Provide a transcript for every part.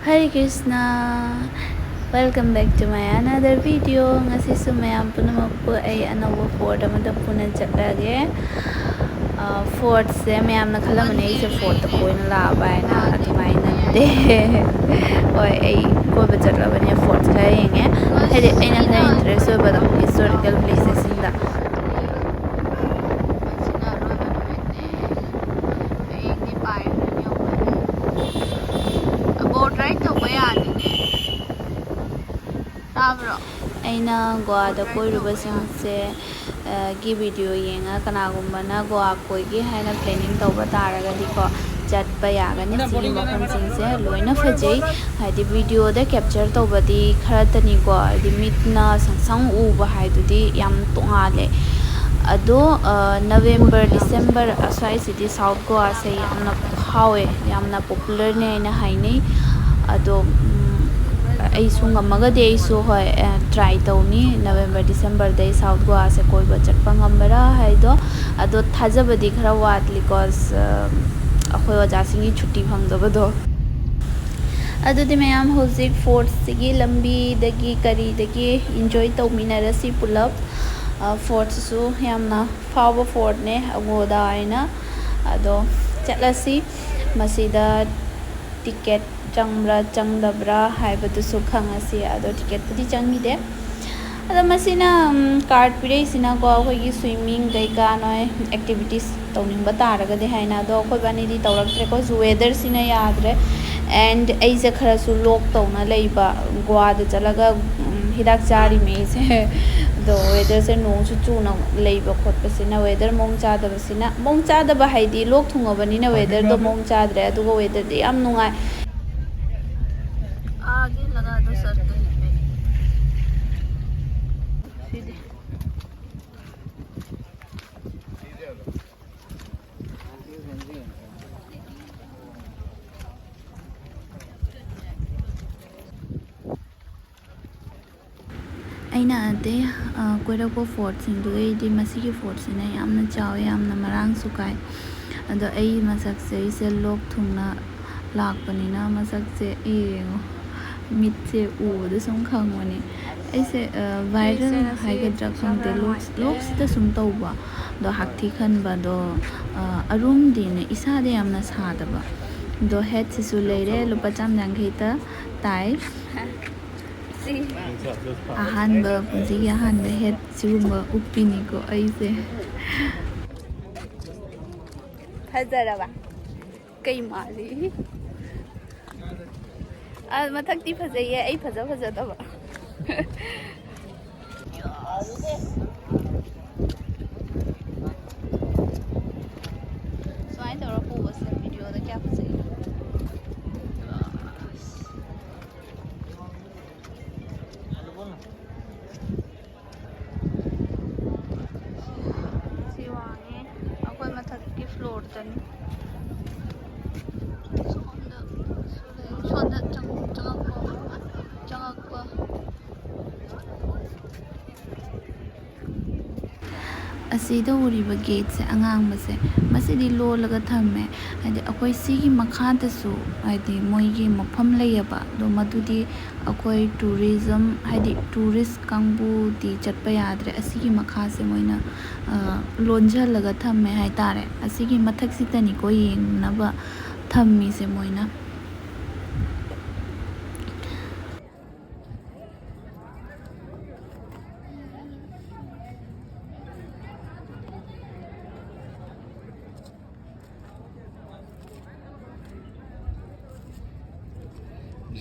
Hare Krishna. Welcome back to my another video. Ngasi su mayam punama po ay another fort amada puna chatlage. Fort se mayam na khalamane ay se fort ta koina labai na atumai nante. Oi ay ko ba chatlabane fort kaya yenge. Hede ay na kaya interest ba da historical places inda. Aina Aguada koirubasingse gi video yenga kanagumana goa koigi haina planning tawba taragadi ko chatpa yagani sigi mafamsingse loina fajei haidi video da capture tawbadi kharatani ko di mitna sangsang uba haidudi yam tongale ado November December aswai city South Goa se yamna hawe yamna popular ne na hainei ado aisu ngamagadi aisu hoi try tawni November December day South Goa se koiba chatpa ngambara haido ado thajabadi khara watli cause akhoi wajasingi chutti phangdabado adudi mayam hozik fort sigi lambi dagi kari dagi enjoy tawminarasi pulap fort su yamna fawa fort ne Aguada aina ado chatlasi masida ticket changbra changdabra haibatusu khangasi ado ticket pudi changide ado masina card pire sina ko khoi swimming kai ka noi activities tawning ba taraga de haina do khoi bani di tawraktre ko weather sina yadre and aise khara su lok tawna leiba goa da chalaga hidak chari me se do weather se no chu chu na leiba khot pasina weather mong cha da ba haidi lok thunga bani na weather do mong cha dre adu go weather de am nungai आगे लगा दो sir कहीं पे सीधे aina ade koirako fort sing du ei di masigi fort sina yamna chawe yamna marang sukai ado ei masak se lok thungna lakpanina masak se yengo mitse uda sum khangwani aise viral haigadra khangde loks da sum tawba do hakthi khanba do arum dine isade yamna sadaba do head su leire lupa cham janghei ta tai ahanba punji ahanba head sugumba uppini ko aise hajaraba kai mali mathakti phajaiye ai phajadaba so I thought of was the video the kya phajai siwange akoi mathakti floor tani sonda changakpa asida uriba gate se angang base masidi lolaga thamme hadi akoi sigi makhanta su hadi moigi mafam layaba do madudi akoi tourism hadi tourist kangbu di chatpa yadre asigi makha se moina lonja laga thamme hai tare asigi mathak sitani ko yengnaba thammi se moina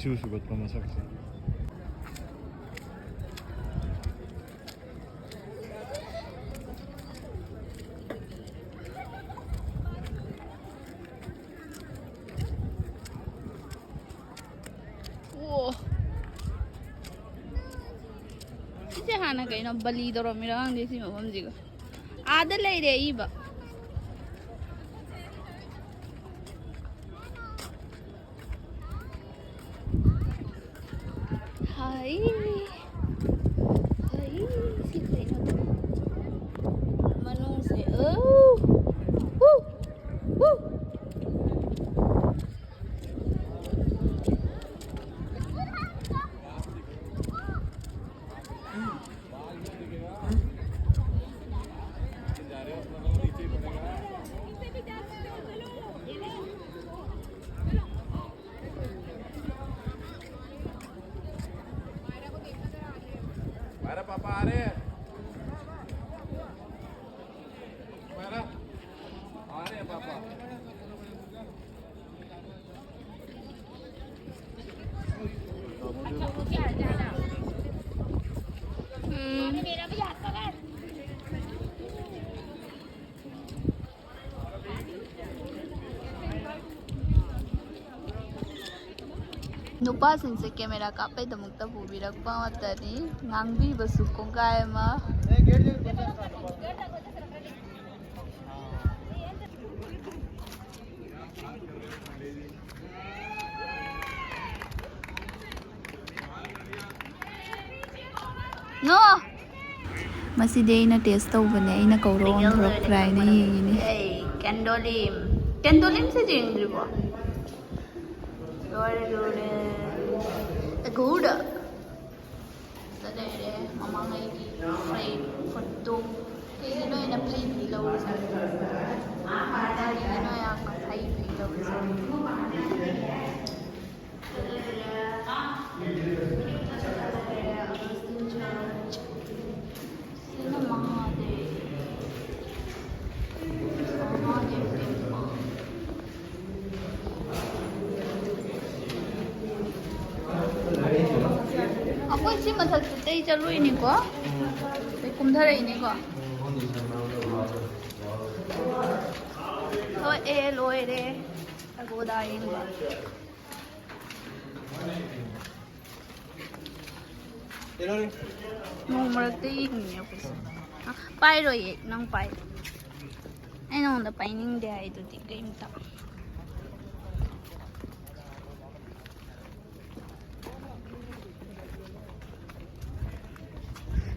Isusu buat pemasak sih. Wow. Ise hana kaino bali doro mirang desi mabam jiga. Ada leire iba. Hai. Hai si kaino. Manung se. Oh. ꯅꯨꯄꯥꯁꯤꯡꯁꯦ camera ꯀꯥꯞꯄꯩꯗꯃꯛꯇ ꯄꯨꯕꯤꯔꯛꯄ ꯉꯥꯛꯇꯅꯤ ꯉꯥꯡꯕꯤꯕꯁꯨ ꯀꯣꯡꯒꯥꯏ ꯑꯃ ꯅꯣ ꯃꯁꯤꯗꯤ ꯑꯩꯅ test ꯇꯧꯕꯅꯦ ꯑꯩꯅ ꯀꯧꯔ ꯑꯣꯟꯊꯣꯔꯛꯄ꯭ꯔꯥ ꯍꯥꯏꯅ ꯌꯦꯡꯉꯤꯅꯤ ꯀꯦꯟꯗꯣꯂꯤꯝ ꯀꯦꯟꯗꯣꯂꯤꯝꯁꯦ ꯌꯦꯡꯗ꯭ꯔꯤꯕꯣ ꯂꯣꯏꯔꯦ ꯂꯣꯏꯔꯦ ꯑꯒꯨꯗ ꯂꯩꯔꯦ ꯃꯃꯥꯡꯉꯩꯒꯤ ꯐ꯭ꯔꯦꯝ ꯐꯣꯇꯣ ꯀꯩꯒꯤꯅꯣ ꯑꯩꯅ ꯐꯩꯕꯤ ꯂꯧꯔꯤꯁꯦ ꯀꯩꯒꯤꯅꯣ ꯌꯥꯝꯅ ꯐꯩꯕꯤ ꯂꯧꯔꯤꯁꯦ sino Mahadev temple. Ako si masagtay chalo ini ko. Kumthara ini ko. So loi re Aguada Ningba. Nung marakta ini ako sa. Pai roi nang pai. Ay nung da pai ning dia itu di game ta.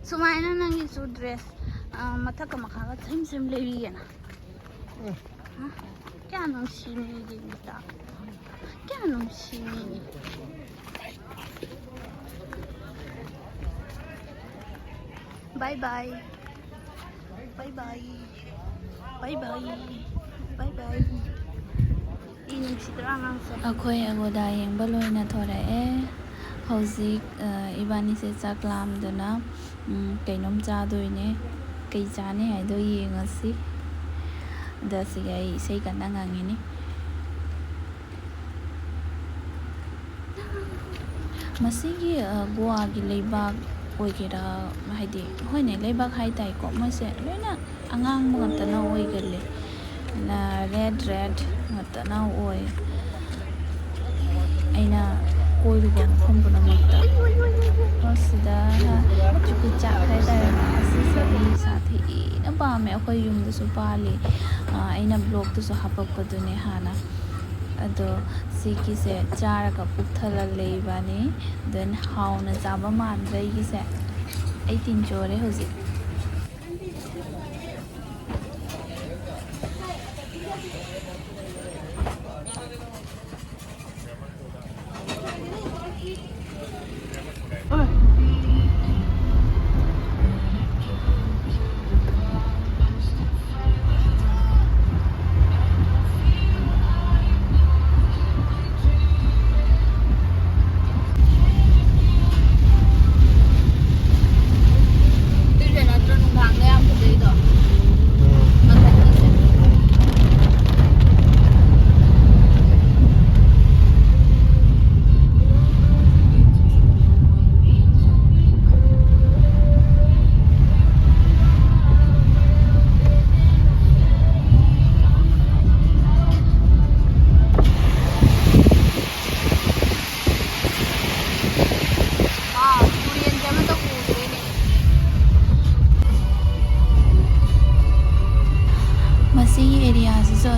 Sumaina nang isu dress mata ka makaka sem lewi na. Kya nung sini game ta. Kya nung sini. Bye bye. Bye bye. Bye bye. Bye bye. Akhoi Aguada yengba loina thorae. Hauzik ibani se chak lamduna kainom chadoine kai chane haido yengasi. Da sigai sei kana ngangini. Masigi Goa gi leibak oigera haidi hoine leibak haitai ko mase loina angang mangtana oigale na red matana oi aina koiruba khombuna makta osida chuku cha haida asisari sathi na ba me akhoi yum du su pali aina blog tu su hapak padune hana ado siki se chara ka puthala leibani then how na jaba mandra gi se 18 chore hoji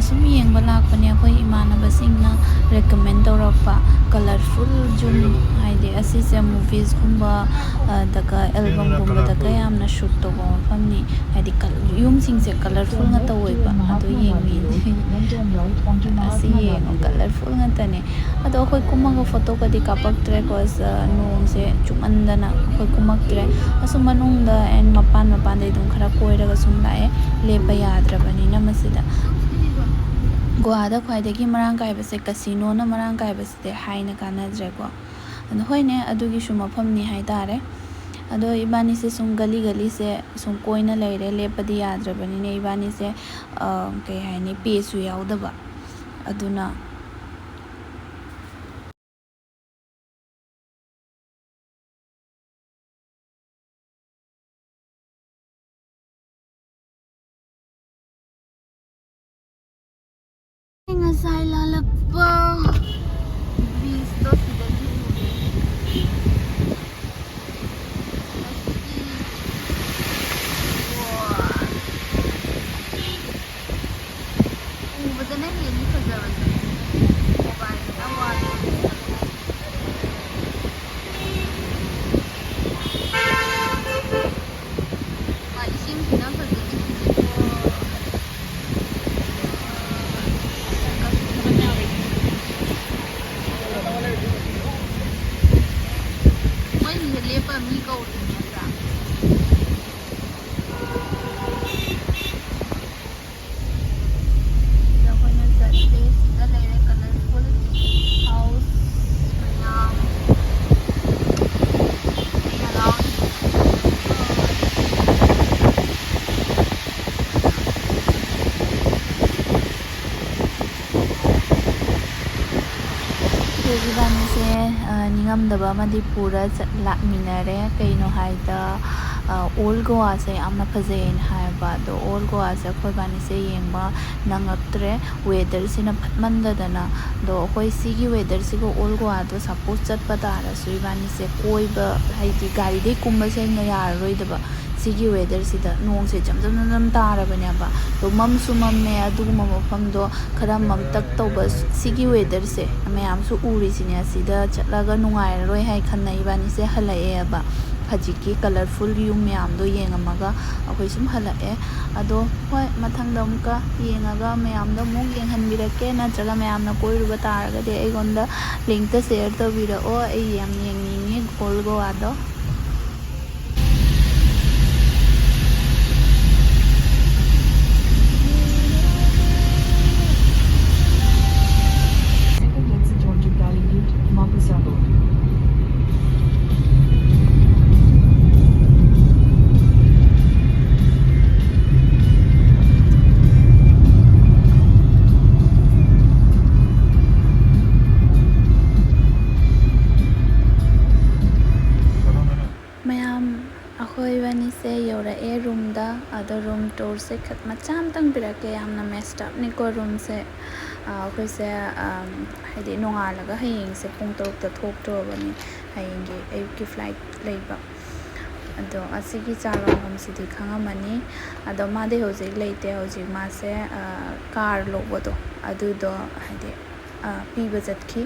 sum yengba lakpane akhoi imanabasingna recommend tawrakpa colorful jum haide asise movies gumba daga album gumba daga yamna shoot toba famni haide yum singse colorful nga tawoiba ado yengmi asi yengo colorful nga tane ado akhoi kumaga photo kadi kapak tre cause nong se chumandana akhoi kumak tre asu manungda and mapan dai dum khara koiraga sum lae lepa yadrabani na masida Goada khwaidagi marang kaibase casino na marang kaibase haina kanadre ko ado hoine adugi su mafamni haitare ado ibani se sum gali se sum koina leire lepadi yadrabani ne ibani se kai haini pesu yaudaba aduna ngasai lalakpa bis to sidagi ꯍꯧꯖꯤꯛ 이반이ꯁꯦ ꯅꯤꯡꯉꯝꯗꯕ ꯑꯃꯗꯤ ꯄꯨꯔ ꯂꯥꯛꯃꯤꯟꯅꯔꯦ. ꯀꯩꯅꯣ ꯍꯥꯏꯗ all ꯒꯣꯋꯥꯁꯦ ꯌꯥꯝꯅ ꯐꯖꯩꯅ ꯍꯥꯏꯕ. ꯑꯗꯣ all ꯒꯣꯋꯥꯁꯦ ꯑꯩꯈꯣꯏ ꯏꯕꯥꯅꯤꯁꯦ ꯌꯦꯡꯕ ꯅꯪꯉꯛꯇ꯭ꯔꯦ, ꯋꯦꯗꯔꯁꯤꯅ ꯐꯠꯃꯟꯗꯗꯅ. ꯑꯗꯣ ꯑꯩꯈꯣꯏ ꯁꯤꯒꯤ ꯋꯦꯗꯔꯁꯤꯒ ꯑꯣꯜ ꯒꯣꯋꯥꯗꯣ ꯁꯄꯣꯁ ꯆꯠꯄ ꯇꯥꯔꯁꯨ ꯏꯕꯥꯅꯤꯁꯦ ꯀꯣꯏꯕ ꯍꯥꯏꯗꯤ ꯒꯥꯔꯤꯗꯩ ꯀꯨꯝꯕꯁꯦ ꯌꯥꯔꯔꯣꯏꯗꯕ. ꯁꯤꯒꯤ ꯋꯦꯗꯔꯁꯤꯗ ꯅꯣꯡꯁꯦ ꯖꯝ ꯖꯝ ꯖꯝ ꯖꯝ ꯇꯥꯔꯕꯅꯦꯕ. ꯑꯗꯣ ꯃꯝꯁꯨ ꯃꯝꯃꯦ, ꯑꯗꯨꯒꯨꯝꯕ ꯃꯐꯝꯗꯣ ꯈꯔ ꯃꯝꯇꯛ ꯇꯧꯕ ꯁꯤꯒꯤ ꯋꯦꯗꯔꯁꯦ ꯃꯌꯥꯝꯁꯨ ꯎꯔꯤꯁꯤꯅꯦ. ꯑꯁꯤꯗ ꯆꯠꯂꯒ ꯅꯨꯡꯉꯥꯏꯔꯔꯣꯏ ꯍꯥꯏ ꯈꯟꯅ ꯏꯕꯥꯅꯤꯁꯦ ꯍꯜꯂꯛꯑꯦꯕ. ꯍꯧꯖꯤꯛꯀꯤ ꯀꯂꯔꯐꯨꯜ ꯌꯨꯝ ꯃꯌꯥꯝꯗꯣ ꯌꯦꯡꯉꯝꯃꯒ ꯑꯩꯈꯣꯏ ꯁꯨꯝ ꯍꯜꯂꯛꯑꯦ. ꯑꯗꯣ ꯍꯣꯏ, ꯃꯊꯪꯗ ꯑꯃꯨꯛꯀ ꯌꯦꯡꯉꯒ ꯃꯌꯥꯝꯗ ꯑꯃꯨꯛ ꯌꯦꯡꯍꯟꯕꯤꯔꯛꯀꯦ. ꯅꯠꯇ꯭ꯔꯒ ꯃꯌꯥꯝꯅ ꯀꯣꯏꯔꯨꯕ ꯇꯥꯔꯒꯗꯤ ꯑꯩꯉꯣꯟꯗ ꯂꯤꯡꯛꯇ ꯁꯦꯌꯔ ꯇꯧꯕꯤꯔꯛꯑꯣ. ꯑꯩ ꯌꯥꯝ ꯌꯦꯡꯅꯤꯡꯉꯤ ꯑꯣꯜ ꯒꯣꯋꯥꯗꯣ. ꯃꯌꯥꯝ ꯑꯩꯈꯣꯏ ꯏꯕꯥꯅꯤꯁꯦ ꯌꯧꯔꯛꯑꯦ ꯔꯨꯝꯗ. ꯑꯗꯣ ꯔꯨꯝ ꯇꯨꯔꯁꯦ ꯃꯆꯥ ꯑꯃꯇꯪ ꯄꯤꯔꯛꯀꯦ. ꯌꯥꯝꯅ ꯃꯦꯁꯇꯞꯅꯤꯀꯣ ꯔꯨꯝꯁꯦ. ꯑꯩꯈꯣꯏꯁꯦ ꯍꯥꯏꯗꯤ ꯅꯣꯡꯉꯥꯜꯂꯒ ꯍꯌꯦꯡꯁꯦ ꯄꯨꯡ 6ꯗ ꯊꯣꯛꯇꯣꯔꯕꯅꯤ, ꯍꯌꯦꯡꯒꯤ ꯑꯌꯨꯛꯀꯤ ꯐ꯭ꯂꯥꯏꯠ ꯂꯩꯕ. ꯑꯗꯣ ꯑꯁꯤꯒꯤ ꯆꯥꯔꯣꯡꯐꯝꯁꯤꯗꯤ ꯈꯪꯉꯝꯃꯅꯤ. ꯑꯗꯣ ꯃꯥꯗꯤ ꯍꯧꯖꯤꯛ ꯂꯩꯇꯦ. ꯍꯧꯖꯤꯛ ꯃꯥꯁꯦ ꯀꯥꯔ ꯂꯧꯕꯗꯣ ꯑꯗꯨꯗꯣ ꯍꯥꯏꯗꯤ ꯄꯤꯕ ꯆꯠꯈꯤ.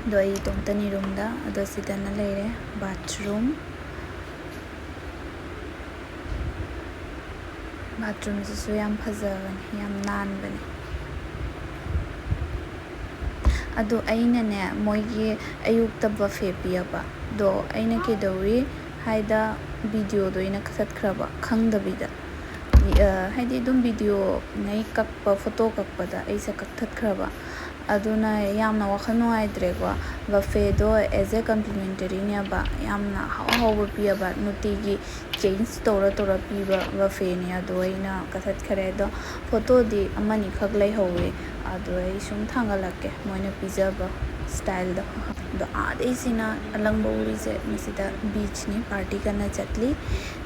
ꯑꯗꯣ ꯑꯩ ꯏꯇꯣꯝꯇꯅꯤ ꯔꯨꯝꯗ. ꯑꯗꯣ ꯁꯤꯗꯅ ꯂꯩꯔꯦ ꯕꯥꯊꯔꯨꯝ. ꯕꯥꯊꯔꯨꯝꯁꯤꯁꯨ ꯌꯥꯝ ꯐꯖꯕꯅꯤ, ꯌꯥꯝ ꯅꯥꯟꯕꯅꯤ. ꯑꯗꯣ ꯑꯩꯅꯅꯦ ꯃꯣꯏꯒꯤ ꯑꯌꯨꯛꯇ ꯕꯐꯦ ꯄꯤꯌꯦꯕ. ꯑꯗꯣ ꯑꯩꯅ ꯀꯩꯗꯧꯔꯤ ꯍꯥꯏꯗ ꯚꯤꯗꯤꯑꯣꯗꯣ ꯑꯩꯅ ꯀꯛꯊꯠꯈ꯭ꯔꯕ ꯈꯪꯗꯕꯤꯗ. ꯍꯥꯏꯗꯤ ꯑꯗꯨꯝ ꯚꯤꯗꯤꯑꯣꯉꯩ ꯀꯛꯄ, ꯐꯣꯇꯣ ꯀꯛꯄꯗ ꯑꯩꯁꯦ ꯀꯛꯊꯠꯈ꯭ꯔꯕ. ꯑꯗꯨꯅ ꯌꯥꯝꯅ ꯋꯥꯈꯜ ꯅꯨꯡꯉꯥꯏꯇ꯭ꯔꯦꯀꯣ. ꯕꯐꯦꯗꯣ ꯑꯦꯖ ꯑꯦ ꯀꯝꯄ꯭ꯂꯤꯃꯦꯟꯇꯔꯤꯅꯦꯕ. ꯌꯥꯝꯅ ꯍꯥꯎꯕ ꯄꯤꯌꯦꯕ, ꯅꯨꯡꯇꯤꯒꯤ ꯆꯦꯟꯖ ꯇꯧꯔ ꯄꯤꯕ ꯕꯐꯦꯅꯦ. ꯑꯗꯣ ꯑꯩꯅ ꯀꯛꯊꯠꯈ꯭ꯔꯦ. ꯑꯗꯣ ꯐꯣꯇꯣꯗꯤ ꯑꯃꯅꯤꯈꯛ ꯂꯩꯍꯧꯋꯦ. ꯑꯗꯣ ꯑꯩ ꯁꯨꯝ ꯊꯥꯡꯒꯠꯂꯛꯀꯦ ꯃꯣꯏꯅ ꯄꯤꯖꯕ ꯁ꯭ꯇꯥꯏꯜꯗꯣ. ꯑꯗꯣ ꯑꯥꯗꯩꯁꯤꯅ ꯑꯂꯪꯕ ꯎꯔꯤꯁꯦ ꯃꯁꯤꯗ ꯕꯤꯆꯅꯤ, ꯄꯥꯔꯇꯤ ꯀꯟꯅ ꯆꯠꯂꯤ.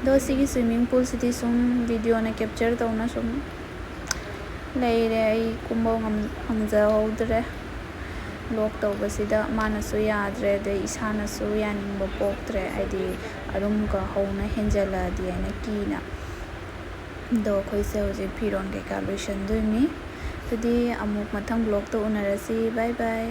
ꯑꯗꯣ ꯁꯤꯒꯤ ꯁ꯭ꯋꯤꯃꯤꯡ ꯄꯨꯜꯁꯤꯗꯤ ꯁꯨꯝ ꯚꯤꯗꯤꯑꯣꯅ ꯀꯦꯞꯆꯔ ꯇꯧꯅ ꯁꯨꯝ ꯂꯩꯔꯦ. ꯑꯩ ꯀꯨꯝꯕ ꯐꯪꯖꯍꯧꯗ꯭ꯔꯦ. ꯂꯣꯛ ꯇꯧꯕꯁꯤꯗ ꯃꯥꯅꯁꯨ ꯌꯥꯗ꯭ꯔꯦ, ꯑꯗꯩ ꯏꯁꯥꯅꯁꯨ ꯌꯥꯅꯤꯡꯕ ꯄꯣꯛꯇ꯭ꯔꯦ. ꯍꯥꯏꯗꯤ ꯑꯗꯨꯝꯒ ꯍꯧꯅ ꯍꯦꯟꯖꯜꯂꯛꯑꯗꯤ ꯑꯩꯅ ꯀꯤꯅ. ꯑꯗꯣ ꯑꯩꯈꯣꯏꯁꯦ ꯍꯧꯖꯤꯛ ꯐꯤꯔꯣꯟ ꯀꯩꯀꯥ ꯂꯣꯏꯁꯟꯗꯣꯏꯅꯤ. ꯑꯗꯨꯗꯤ ꯑꯃꯨꯛ ꯃꯊꯪ ꯕ꯭ꯂꯣꯛꯇ ꯎꯅꯔꯁꯤ. ꯕꯥꯏ ꯕꯥꯏ.